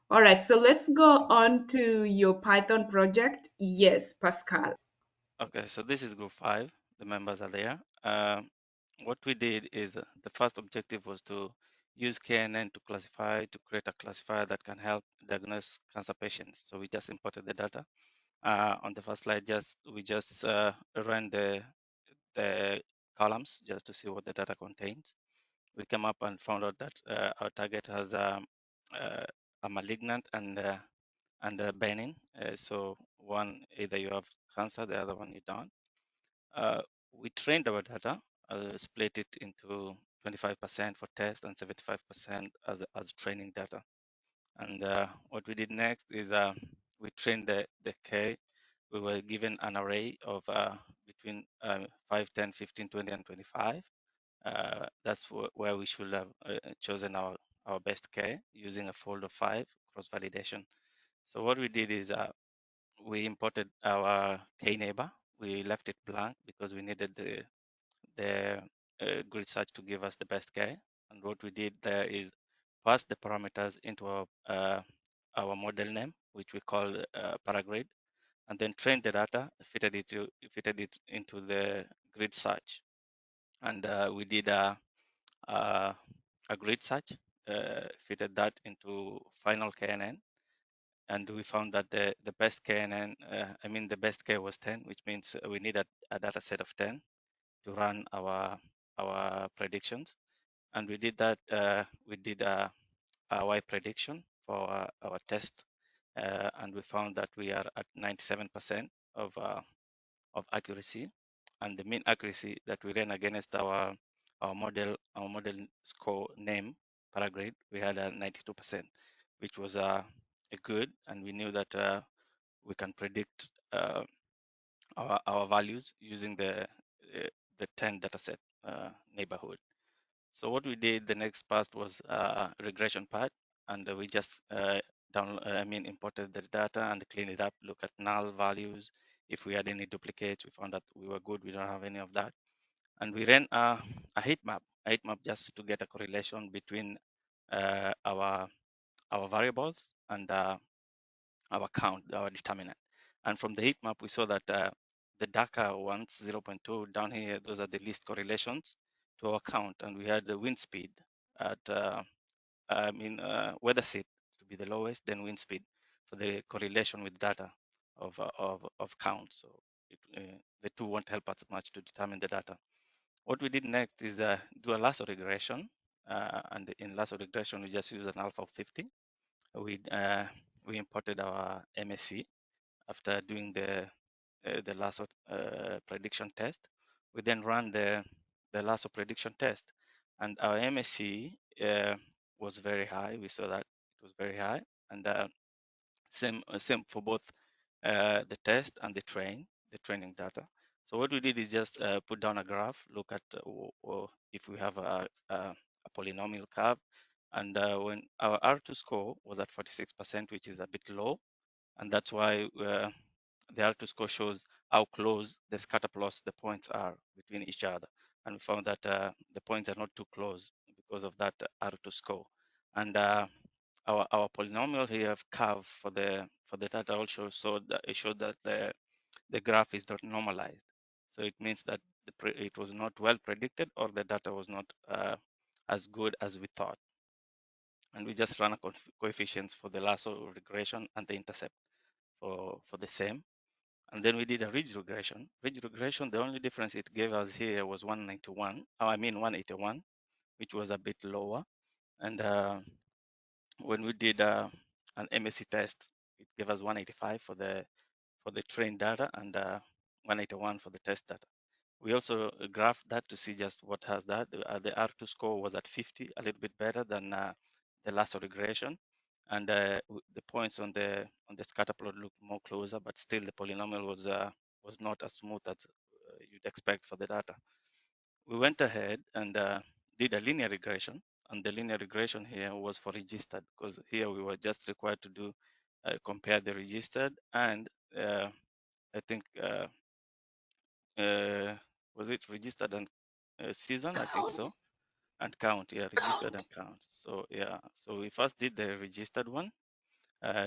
All right, so let's go on to your Python project. Yes, Pascal. Okay, so this is group 5. The members are there. What we did is the first objective was to use KNN to classify, to create a classifier that can help diagnose cancer patients. So we just imported the data. On the first slide, we just ran the columns just to see what the data contains. We came up and found out that our target has uh, a malignant and benign. So one, either you have cancer, the other one you don't. Uh, we trained our data, split it into 25% for test and 75% as training data. And what we did next is we trained the K. We were given an array of between 5, 10, 15, 20, and 25. That's where we should have chosen our best K using a fold of 5 cross validation. So what we did is we imported our K neighbor. We left it blank because we needed the grid search to give us the best K. And what we did there is pass the parameters into our model name, which we call paragrid, and then train the data, fitted it into the grid search. And we did a grid search, fitted that into final KNN, and we found that the best KNN, the best K was 10, which means we need a data set of 10 to run our predictions. And we did that. We did a Y prediction for our test, and we found that we are at 97% of accuracy, and the mean accuracy that we ran against our model score name Paragrade, we had a 92%, which was a good, and we knew that we can predict our values using the 10 dataset neighborhood. So what we did, the next part was regression part, and we just imported the data and cleaned it up, look at null values. If we had any duplicates, we found that we were good. We don't have any of that. And we ran a heat map just to get a correlation between our variables and our count, our determinant. And from the heat map, we saw that the darker ones, 0.2 down here, those are the least correlations to our count. And we had the wind speed at, weather seat to be the lowest, then wind speed for the correlation with data of count. So the two won't help us much to determine the data. What we did next is do a lasso regression. And in lasso regression, we just use an alpha of 50. We imported our MSE after doing the lasso prediction test. We then ran the lasso prediction test, and our MSE was very high. We saw that it was very high, and same for both the test and the training data. So what we did is just put down a graph, look at if we have a polynomial curve, and when our R2 score was at 46%, which is a bit low, and that's why the R2 score shows how close the scatter plots, the points are between each other. And we found that the points are not too close because of that R2 score. And our polynomial here curve for the data also showed that it showed that the graph is not normalized. So it means that it was not well predicted, or the data was not as good as we thought. And we just ran a coefficients for the lasso regression and the intercept for the same. And then we did a ridge regression. Ridge regression, the only difference it gave us here was 181, which was a bit lower. And when we did an MSC test, it gave us 185 for the trained data and 181 for the test data. We also graphed that to see just what has that. The R2 score was at 50, a little bit better than the lasso regression, and the points on the scatter plot look more closer, but still the polynomial was not as smooth as you'd expect for the data. We went ahead and did a linear regression, and the linear regression here was for registered, because here we were just required to do compare the registered and I think was it registered and season? I think so. Count. And count, yeah, registered Count. and count. So yeah, so we first did the registered one,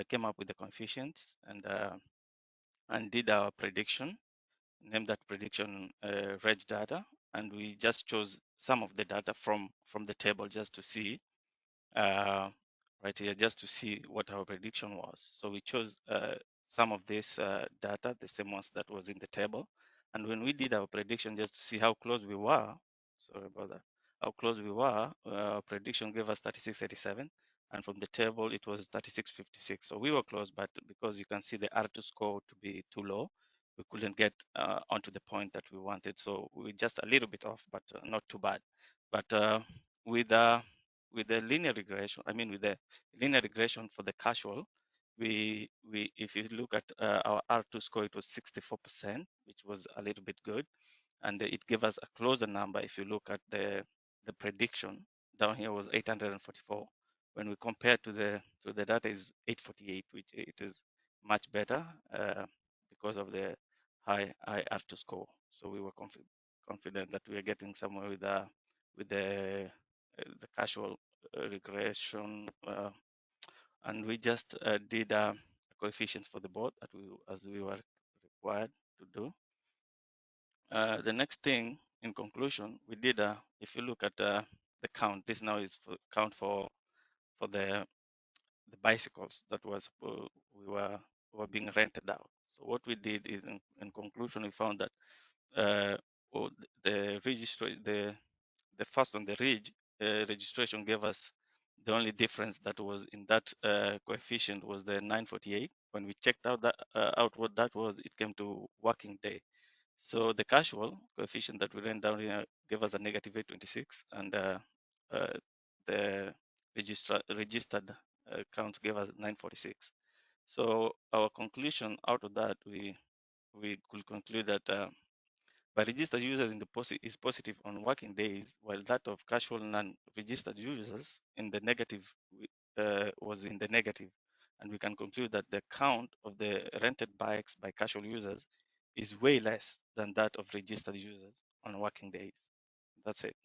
came up with the coefficients and did our prediction, named that prediction reg data, and we just chose some of the data from the table just to see uh, right here, just to see what our prediction was. So we chose some of this data, the same ones that was in the table. And when we did our prediction just to see how close we were, sorry about that, how close we were, our prediction gave us 3687. And from the table, it was 3656. So we were close, but because you can see the R2 score to be too low, we couldn't get onto the point that we wanted. So we just a little bit off, but not too bad. But with with the linear regression, I mean with the linear regression for the casual, we if you look at our R2 score, it was 64%, which was a little bit good, and it gave us a closer number. If you look at the prediction down here was 844. When we compare to the data is 848, which it is much better because of the high R2 score. So we were confident that we are getting somewhere with the casual regression, and we just did coefficients for the board that we as we were required to do. The next thing, in conclusion, we did if you look at the count, this now is for count for the bicycles that was we were being rented out. So what we did is, in conclusion, we found that the registry the first on the registration gave us the only difference that was in that coefficient was the 948. When we checked out what that was, it came to working day. So the casual coefficient that we ran down here gave us a negative 826, and uh, the registered counts gave us 946. So our conclusion out of that, we could conclude that by registered users in the is positive on working days, while that of casual non-registered users in the negative was in the negative. And we can conclude that the count of the rented bikes by casual users is way less than that of registered users on working days. That's it.